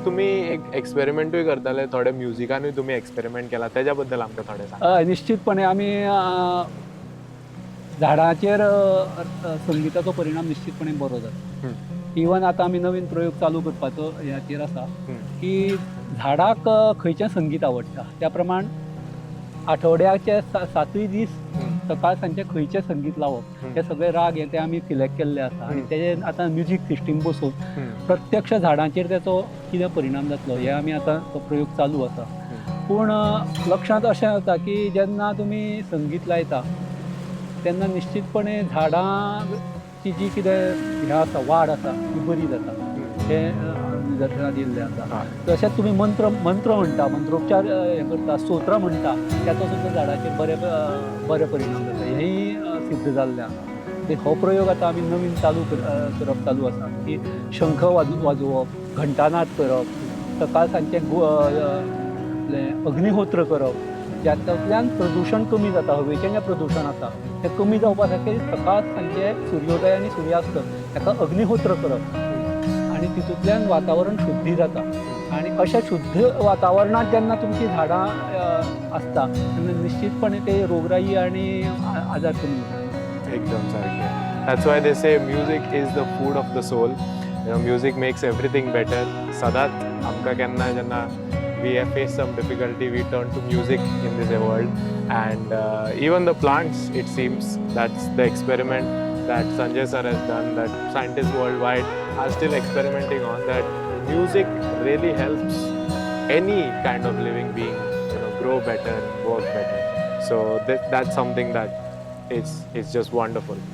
तुम्ही एक एक्सपेरिमेंटूय करताले, थोडे म्युझिकानूय तुम्ही एक्सपेरिमेंट केला, त्याच्या बद्दल आमकां थोडें सांगा. निश्चितपणे आम्ही झाडांचेर संगीताचो परिणाम निश्चितपणे बरो जाता. हं, इवन आतां आमी नवीन प्रयोग चालू करपाचो ह्याचेर आसा, हं, की झाडाक खंयचें संगीत आवडटा. त्या प्रमाण आठवड्याचे 7य दीस हं, सकाळ सांजचें खंयचें संगीत लावप, हं, हे सगळे राग ते आमी सिलेक्ट केल्ले आसा आनी हं. तेजेर आतां म्युजीक सिस्टीम बसोवन हं, प्रत्यक्ष झाडांचेर तेचो कितें परिणाम जातलो हे आमी आतां तो प्रयोग चालू आसा. हं. पूण लक्षांत अशें जाता की जेन्ना तुमी संगीत लायता तेन्ना निश्चितपणे झाडांची जी कितें हें आसा वाड आसा ती बरी जाता. हे निदर्शनाक येयल्लें आसा. हय. तशेंच तुमी मंत्र म्हणटा, मंत्रोच्चार हें करता, स्तोत्र म्हणटा, त्याचो सुद्दां झाडाचेर बरे परिणाम जाता. हेंय सिद्ध जाल्लें आसा. हो प्रयोग आतां आमी नवीन करप चालू आसा, की शंख वाजोवप, घंटानाद करप, सकाळ सांजचें आपलें अग्निहोत्र करप. ज्यातल्यान प्रदूशण कमी जाता, हवेचें जें प्रदूशण आसा तें कमी जावपा खातीर सकाळ सांजचें सूर्योदय आनी सूर्यास्त हेका अग्निहोत्र करप आनी तितूंतल्यान वातावरण शुद्धी जाता. आनी अशें शुद्ध वातावरणांत जेन्ना तुमचीं झाडां आसता तेन्ना निश्चितपणे ते रोगराई आनी आजार कमी जाता. एकदम सारकें. That's why they say music is the food of the soul. Music makes everything better. सदांच आमकां केन्ना जेन्ना we have faced some difficulty, we turn to music in this world. And even the plants, it seems, that's the experiment that Sanjay sir has done, that scientists worldwide are still experimenting on, that music really helps any kind of living being, grow better, work better. So that's something that is just wonderful.